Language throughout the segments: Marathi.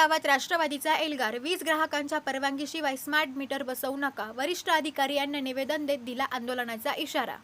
गावात राष्ट्रवादीचा एल्गार, वीज ग्राहकांच्या परवानगीशिवाय स्मार्ट मीटर बसवू नका, वरिष्ठ अधिकारी यांना निवेदन देत दिला आंदोलनाचा इशारा।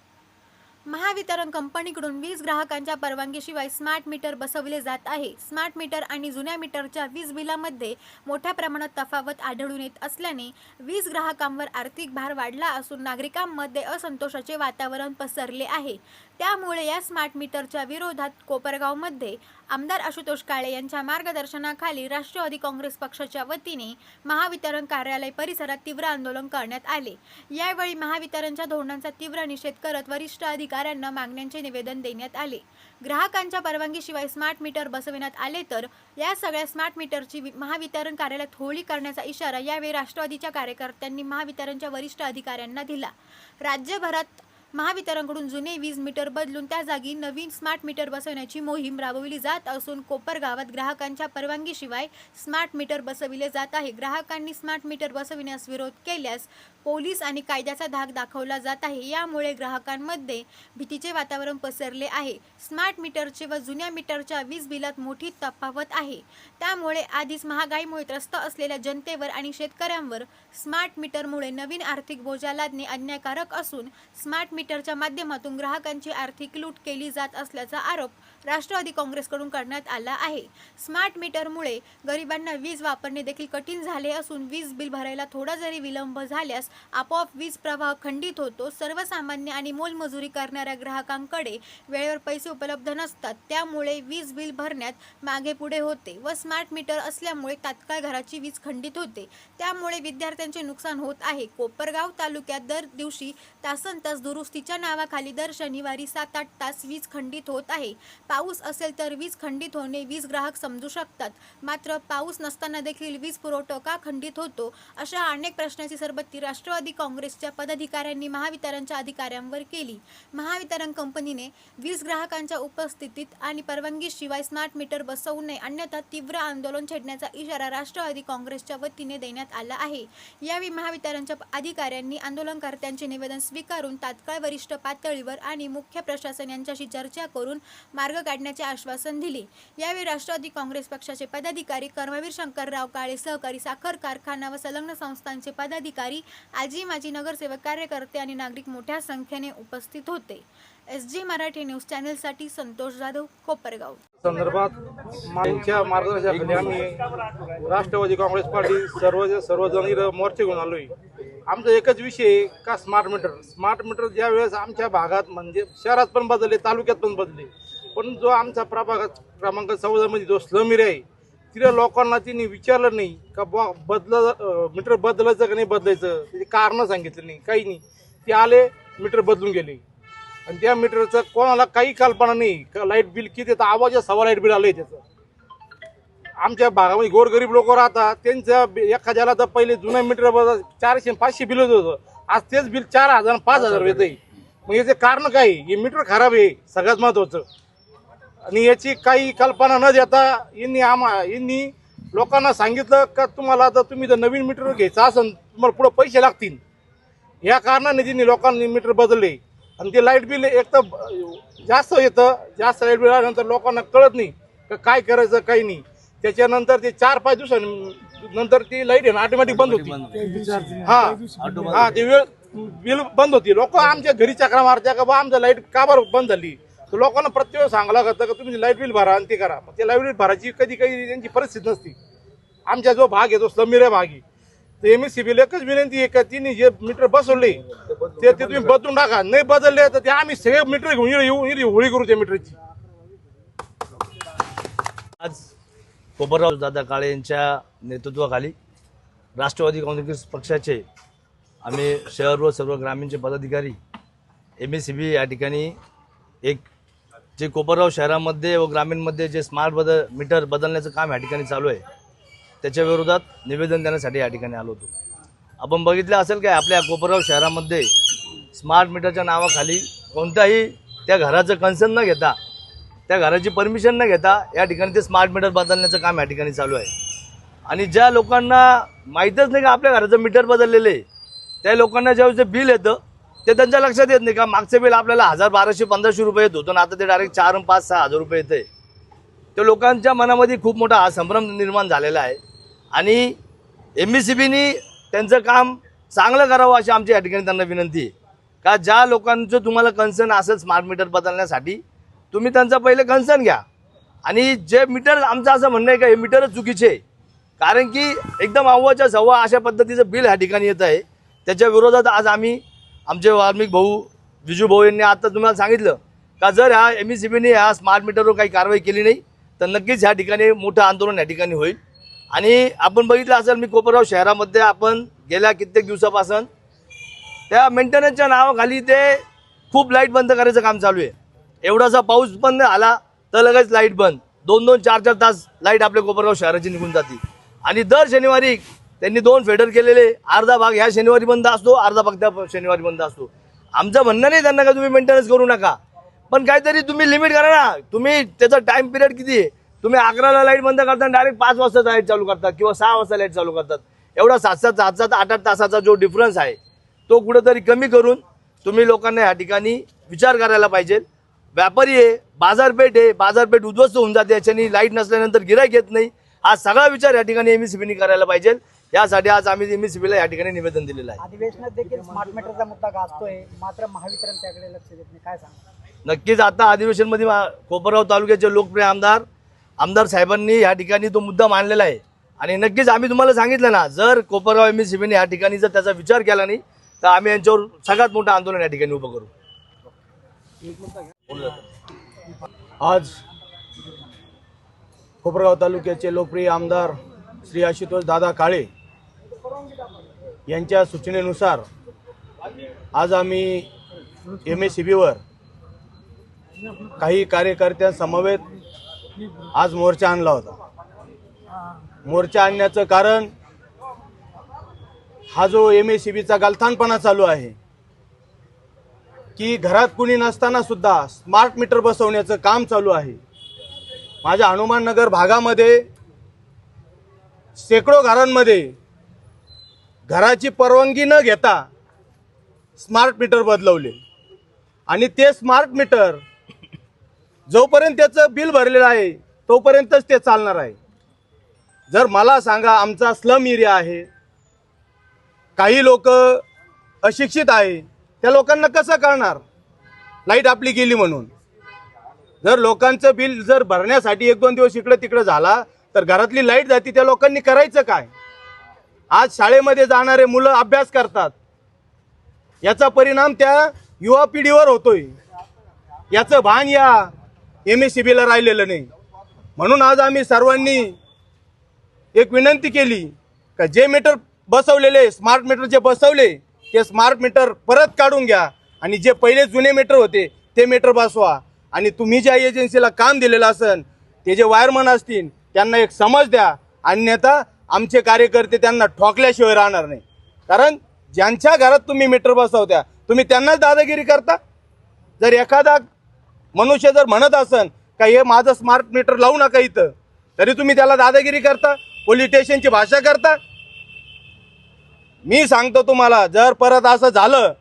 महावितरण कंपनीकडून वीज ग्राहकांच्या परवानगीशिवाय स्मार्ट मीटर बसवले जात आहे। स्मार्ट मीटर आणि जुन्या मीटरच्या वीज बिलामध्ये मोठ्या प्रमाणात तफावत आढळून येत असल्याने वीज ग्राहकांवर आर्थिक भार वाढला असून नागरिकांमध्ये असंतोषाचे वातावरण पसरले आहे। त्यामुळे या स्मार्ट मीटरच्या विरोधात कोपरगावमध्ये आमदार आशुतोष काळे यांच्या मार्गदर्शनाखाली राष्ट्रवादी काँग्रेस पक्षाच्या वतीने महावितरण कार्यालय परिसरात तीव्र आंदोलन करण्यात आले। यावेळी महावितरणच्या धोरणांचा तीव्र निषेध करत वरिष्ठ अधिकाऱ्यांना मागण्यांचे निवेदन देण्यात आले। ग्राहकांच्या परवानगीशिवाय स्मार्ट मीटर बसविण्यात आले तर या सगळ्या स्मार्ट मीटरची महावितरण कार्यालयात होळी करण्याचा इशारा यावेळी राष्ट्रवादीच्या कार्यकर्त्यांनी महावितरणच्या वरिष्ठ अधिकाऱ्यांना दिला। राज्यभरात महावितरणकडून जुने वीज मीटर बदलून त्या जागी नवीन स्मार्ट मीटर बसवण्याची मोहीम राबवली जात असून कोपरगावात ग्राहकांच्या परवानगीशिवाय स्मार्ट मीटर बसविले जात आहे। ग्राहकांनी स्मार्ट मीटर बसविण्यास विरोध केल्यास पोलीस आणि कायद्याचा धाक दाखवला जात आहे। यामुळे ग्राहकांमध्ये भीतीचे वातावरण पसरले आहे। स्मार्ट मीटरचे व जुन्या मीटरच्या वीज बिलात मोठी तफावत आहे। त्यामुळे आधीच महागाईमुळे त्रस्त असलेल्या जनतेवर आणि शेतकऱ्यांवर स्मार्ट मीटरमुळे नवीन आर्थिक बोजा लादणे अन्यायकारक असून स्मार्ट मीटरच्या माध्यमातून ग्राहकांची आर्थिक लूट केली जात असल्याचा आरोप राष्ट्रवादी काँग्रेसकडून करण्यात आला आहे। स्मार्ट मीटरमुळे गरिबांना वीज वापरणे देखील कठीण झाले असून वीज बिल भरायला थोडा जरी विलंब झाल्यास आपोआप वीज प्रवाह खंडित होतो। सर्वसामान्य आणि मोलमजुरी करणाऱ्या ग्राहकांकडे वेळेवर पैसे उपलब्ध नसतात, त्यामुळे वीज बिल भरण्यात मागे पुढे होते व स्मार्ट मीटर असल्यामुळे तात्काळ घराची वीज खंडित होते। त्यामुळे विद्यार्थ्यांचे नुकसान होत आहे। कोपरगाव तालुक्यात दर दिवशी तासनतास दुरुस्तीच्या नावाखाली दर शनिवारी 7-8 तास वीज खंडित होत आहे। पाऊस असेल तर वीज खंडित होणे वीज ग्राहक समजू शकतात, मात्र पाऊस नसताना देखील वीज पुरवठा का खंडित होतो, अशा अनेक प्रश्नांची सरबत्ती राष्ट्रवादी काँग्रेसच्या पदाधिकाऱ्यांनी महावितरणच्या अधिकाऱ्यांवर केली। महावितरण कंपनीने वीज ग्राहकांच्या उपस्थितीत आणि परवानगीशिवाय स्मार्ट मीटर बसवू नये, अन्यथा तीव्र आंदोलन छेडण्याचा इशारा राष्ट्रवादी काँग्रेसच्या वतीने देण्यात आला आहे। यावेळी महावितरणच्या अधिकाऱ्यांनी आंदोलनकर्त्यांचे निवेदन स्वीकारून तात्काळ वरिष्ठ पातळीवर आणि मुख्य प्रशासन यांच्याशी चर्चा करून मार्ग काढण्याचे आश्वासन दिले। यावेळी राष्ट्रवादी काँग्रेस पक्षाचे पदाधिकारी कर्मवीर शंकरराव काळे, सहकारी साखर कारखाना व संलग्न संस्थांचे पदाधिकारी, आजी माजी नगरसेवक, कार्यकर्ते आणि नागरिक मोठ्या संख्येने उपस्थित होते। SG मराठी न्यूज चॅनलसाठी संतोष जाधव, कोपरगाव। संदर्भात यांच्या मार्गदर्शनाखाली आम्ही राष्ट्रवादी काँग्रेस पार्टी सर्वजण मोर्चे घेऊन आलोय। आमचा एकच विषय का स्मार्ट मीटर ज्या वेळेस आमच्या भागात म्हणजे शहरात पण बदलले, तालुक्यात पण बदलले, पण जो आमचा प्रभाग क्रमांक 14 मध्ये जो स्लम एरिया आहे तिथे लोकांना तिने विचारलं नाही का मीटर बदलायचं का नाही बदलायचं, त्याची कारणं सांगितलं नाही, काही नाही। ते आले, मीटर बदलून गेले आणि त्या मीटरचं कोणाला काही कल्पना नाही का लाईट बिल किती येतं, आवाज 6 लाईट बिल आलंय त्याचं। आमच्या भागामध्ये गोरगरीब लोक राहतात, त्यांचं एखाद्याला तर पहिले जुन्या मीटर 400-500 बिल होतं, आज तेच बिल 4000-5000 येतंय। मग याचे कारण काय? हे मीटर खराब आहे सगळ्यात महत्वाचं, आणि याची काही कल्पना न देता यांनी लोकांना सांगितलं का तुम्हाला आता तुम्ही जर नवीन मीटर घ्यायचं असेल तुम्हाला पुढे पैसे लागतील। या कारणाने त्यांनी लोकांनी मीटर बदलले आणि ते लाईट बिल एक तर जास्त येतं, जास्त लाईट बिल आल्यानंतर लोकांना कळत नाही का काय करायचं काही नाही। त्याच्यानंतर ते 4-5 दिवसानंतर ती लाईट आहे ना ऑटोमॅटिक बंद होती। हा ते वेळ बिल बंद होती। लोक आमच्या घरी चक्रा मारत्या का बा आमचं लाईट का बरं बंद झाली, तर लोकांना प्रत्येक सांगायला लागतं का तुम्ही लाईट बिल भरा आणि ते करा। ते लाईट बिल भरायची कधी त्यांची परिस्थिती नसती। आमचा जो भाग आहे तो स्लमीरा भाग आहे, तर MSCB एकच विनंती आहे का तिने जे मीटर बसवले ते तुम्ही बदलून टाका, नाही बदलले तर ते आम्ही सगळे मीटर घेऊन येऊ होळी करू त्या मीटरची। आज कोपरराव दादा काळे यांच्या नेतृत्वाखाली राष्ट्रवादी काँग्रेस पक्षाचे आम्ही शहर व सर्व ग्रामीणचे पदाधिकारी MSCB या ठिकाणी एक जे कोपरगाव शहरामध्ये व ग्रामीणमध्ये जे स्मार्ट मीटर बदलण्याचं काम या ठिकाणी चालू आहे त्याच्या विरोधात निवेदन देण्यासाठी या ठिकाणी आलो होतो। आपण बघितलं असेल की आपल्या कोपरगाव शहरामध्ये स्मार्ट मीटरच्या नावाखाली कोणत्याही त्या घराचं कन्सर्न न घेता, त्या घराची परमिशन न घेता या ठिकाणी ते स्मार्ट मीटर बदलण्याचं काम या ठिकाणी चालू आहे। आणि ज्या लोकांना माहीतच नाही का आपल्या घराचं मीटर बदललेलं आहे, त्या लोकांना ज्यावेळेस जे बिल येतं ते त्यांच्या लक्षात येत नाही का मागचे बिल आपल्याला 1000-1200-1500 रुपये येत होतं, आता ते डायरेक्ट 4-5-6 हजार रुपये येते। त्या लोकांच्या मनामध्ये खूप मोठा हा संभ्रम निर्माण झालेला आहे। आणि MSCBनी त्यांचं काम चांगलं करावं अशी आमची या ठिकाणी त्यांना विनंती आहे का ज्या लोकांचं तुम्हाला कन्सर्न असेल स्मार्ट मीटर बदलण्यासाठी तुम्ही त्यांचा पहिले कन्सर्न घ्या. आणि जे मीटर आमचं असं म्हणणं आहे का हे मीटरच चुकीचे आहे, कारण की एकदम अव्वाच्या सव्वा अशा पद्धतीचं बिल ह्या ठिकाणी येत आहे. त्याच्या विरोधात आज आम्ही आमचे वाल्मिक भाऊ विजू भाऊ यांनी आता तुम्हाला सांगितलं का जर ह्या MSCBने ह्या स्मार्ट मीटरवर काही कारवाई केली नाही तर नक्कीच ह्या ठिकाणी मोठं आंदोलन या ठिकाणी होईल. आणि आपण बघितलं असेल मी कोपरगाव शहरामध्ये आपण गेल्या कित्येक दिवसापासून त्या मेंटेनन्सच्या नावाखाली ते खूप लाईट बंद करायचं काम चालू आहे. एवढासा पाऊस बंद आला तर लगेच लाईट बंद, 2-2, 4-4 तास लाईट आपल्या कोपरगाव शहराची निघून जाते. आणि दर शनिवारी त्यांनी 2 फेडर केलेले, अर्धा भाग ह्या शनिवारी बंद असतो, अर्धा भाग त्या शनिवारी बंद असतो. आमचं म्हणणं नाही त्यांना का तुम्ही मेंटेनन्स करू नका, पण काहीतरी तुम्ही लिमिट करा ना. तुम्ही त्याचा टाइम पिरियड किती आहे, तुम्ही 11ला लाईट बंद करता डायरेक्ट 5 वाजता लाईट चालू करतात किंवा 6 वाजता लाईट चालू करतात. एवढा 7-7, 8-8 तासाचा जो डिफरन्स आहे तो कुठेतरी कमी करून तुम्ही लोकांना या ठिकाणी विचार करायला पाहिजे. व्यापारी आहे, बाजारपेठ आहे, बाजारपेठ उद्ध्वस्त होऊन जाते याच्यानी, लाईट नसल्यानंतर गिराईक येत नाही. हा सगळा विचार या ठिकाणी MSCBने करायला पाहिजे. यासाठी आज आम्ही MSCBला या ठिकाणी निवेदन दिलेलं आहे. अधिवेशनात देखील स्मार्ट मीटरचा मुद्दा गाजतोय, मात्र महावितरण त्याकडे लक्ष देत नाही, काय सांगा? नक्कीच आता अधिवेशनमध्ये कोपरगाव तालुक्याचे लोकप्रिय आमदार साहेबांनी या ठिकाणी तो मुद्दा मांडलेला आहे. आणि नक्कीच आम्ही तुम्हाला सांगितलं ना, जर कोपरगाव MSCBने या ठिकाणी जर त्याचा विचार केला नाही तर आम्ही यांच्यावर सगळ्यात मोठं आंदोलन या ठिकाणी उभं करू. आज कोपरगाव तालुक्याचे लोकप्रिय आमदार श्री आशुतोष दादा काळे यांच्या सूचनेनुसार आज आम्ही MSCBवर काही कार्यकर्त्यांसमवेत आज मोर्चा आणला होता. मोर्चा आणण्याचं कारण हा जो MSCBचा गलथानपणा चालू आहे की घरात कुणी नसताना सुद्धा स्मार्ट मीटर बसवण्याचं काम चालू आहे. माझ्या हनुमान नगर भागामध्ये शेकडो घरांमध्ये घराची परवानगी न घेता स्मार्ट मीटर बदलवले आणि ते स्मार्ट मीटर जोपर्यंत त्याचं बिल भरलेलं आहे तोपर्यंतच ते चालणार आहे. जर मला सांगा, आमचा स्लम एरिया आहे, काही लोक अशिक्षित आहे, त्या लोकांना कसं कळणार लाईट आपली गेली म्हणून? जर लोकांचं बिल जर भरण्यासाठी 1-2 दिवस इकडं तिकडं झाला तर घरातली लाईट जाती, त्या लोकांनी करायचं काय? आज शाळेमध्ये जाणारे मुलं अभ्यास करतात, याचा परिणाम त्या युवा पिढीवर होतोय. याचं भान या MSCBला राहिलेलं नाही. म्हणून आज आम्ही सर्वांनी एक विनंती केली का जे मीटर बसवलेले, स्मार्ट मीटर जे बसवले ते स्मार्ट मीटर परत काढून घ्या आणि जे पहिले जुने मीटर होते ते मीटर बसवा. आणि तुम्ही ज्या एजन्सीला काम दिलेलं असेल ते जे वायरमन असतील त्यांना एक समज द्या, अन्यथा आमचे कार्यकर्ते त्यांना ठोकल्याशिवाय राहणार नाही. कारण ज्यांच्या घरात तुम्ही मीटर बसवत्या तुम्ही त्यांनाच दादागिरी करता. जर एखादा मनुष्य जर म्हणत असेल का हे माझं स्मार्ट मीटर लावू नका इथं, तरी तुम्ही त्याला दादागिरी करता, पोलीस स्टेशनची भाषा करता. मी सांगतो तुम्हाला, जर परत असं झालं,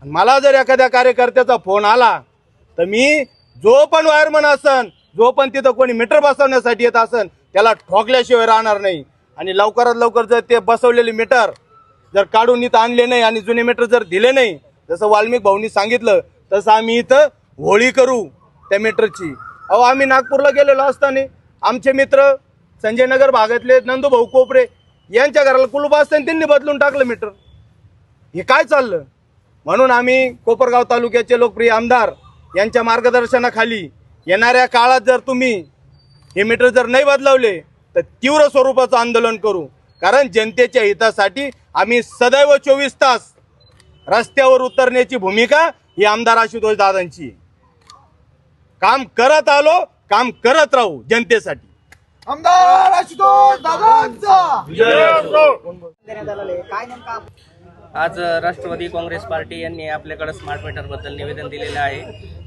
मला जर एखाद्या कार्यकर्त्याचा फोन आला तर मी जो पण वायरमन असन, जो पण तिथं कोणी मीटर बसवण्यासाठी येत असन त्याला ठोकल्याशिवाय राहणार नाही. आणि लवकरात लवकर जर ते बसवलेले मीटर जर काढून इथं आणले नाही आणि जुने मीटर जर दिले नाही, जसं वाल्मिक भाऊंनी सांगितलं तसं आम्ही इथं होळी करू त्या मीटरची. अहो, आम्ही नागपूरला गेलेलो असताना आमचे मित्र संजय नगर भागातले नंदू भाऊ कोपरे यांच्या घराला कुलूप असताना त्यांनी बदलून टाकलं मीटर. हे काय चाललं? म्हणून आम्ही कोपरगाव तालुक्याचे लोकप्रिय आमदार यांच्या मार्गदर्शनाखाली येणाऱ्या काळात जर तुम्ही हे मीटर जर नाही बदलवले तर तीव्र स्वरूपाचं आंदोलन करू. कारण जनतेच्या हितासाठी आम्ही सदैव 24 तास रस्त्यावर उतरण्याची भूमिका ही आमदार आशुतोष दादांची. काम करत आलो, काम करत राहू जनतेसाठी. आमदार आशुतोष दादांचा देण्यात आलेलं आहे. काय नेमका आज राष्ट्रवादी काँग्रेस पार्टी यांनी आपल्याकडे स्मार्ट मीटरबद्दल निवेदन दिलेलं आहे.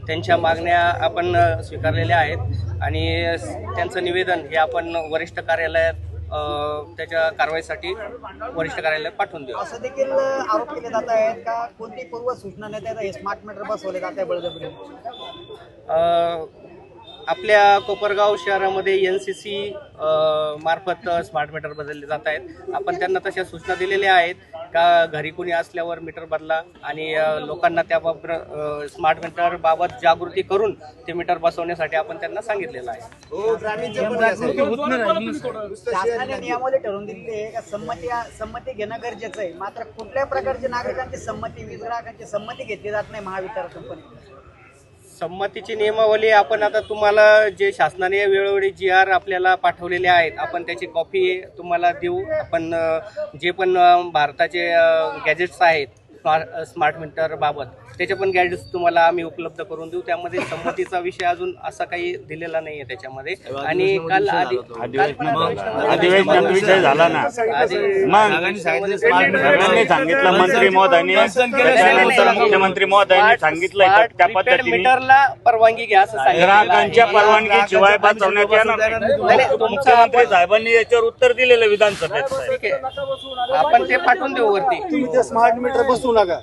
त्यांच्या मागण्या आपण स्वीकारलेल्या आहेत आणि त्यांचं निवेदन हे आपण वरिष्ठ कार्यालयात त्याच्या कारवाईसाठी वरिष्ठ कार्यालयात पाठवून देऊ. असं देखील आरोप केले जात आहेत का कोणती पूर्व सूचना न देता हे स्मार्ट मीटर बसवले जात आहे बळजबरी? आपल्या कोपरगाव शहरामध्ये NCC मार्फत स्मार्ट मीटर बदलले जात आहेत. आपण त्यांना तशा सूचना दिलेल्या आहेत का घरी कोणी असल्यावर मीटर बदला आणि लोकांना त्याबाबत स्मार्ट मीटर बाबत जागृती करून ते मीटर बसवण्यासाठी आपण त्यांना सांगितलेलं आहे. शासनाने नियमावली ठरवून दिलेली आहे का संमती घेणं गरजेचं आहे, मात्र कुठल्या प्रकारची नागरिकांची संमती, वीज ग्राहकांची संमती घेतली जात नाही महावितरण कंपनी. संमतीची नियमावली आपण आता तुम्हाला जे शासनाने वेळोवेळी GR आपल्याला पाठवलेले आहेत आपण त्याची कॉपी तुम्हाला देऊ. आपण जे पण भारताचे गॅजेट्स आहेत स्मार्ट मीटर बाबत त्याचे पण गॅजेट्स तुम्हाला आम्ही उपलब्ध करून देऊ. त्यामध्ये संमतीचा विषय अजून असा काही दिलेला नाहीये त्याच्यामध्ये. आणि काल अधिवेशनात विषय झाला ना, मग सगळ्यांनी सांगितलं, मंत्री महोदयांनी त्याच्यानंतर मुख्यमंत्री महोदयांनी सांगितलं त्या पद्धतीने मीटरला परवानगी घ्या असं सांगितलं. ग्राहकांच्या परवानगीशिवाय बसवण्यात येणार नाही. मुख्यमंत्री साहेबांनी याच्यावर उत्तर दिलेलं विधानसभेत. ठीक आहे, आपण ते पाठवून देऊ वरती. तुम्ही ते स्मार्ट मीटर बसवू नका.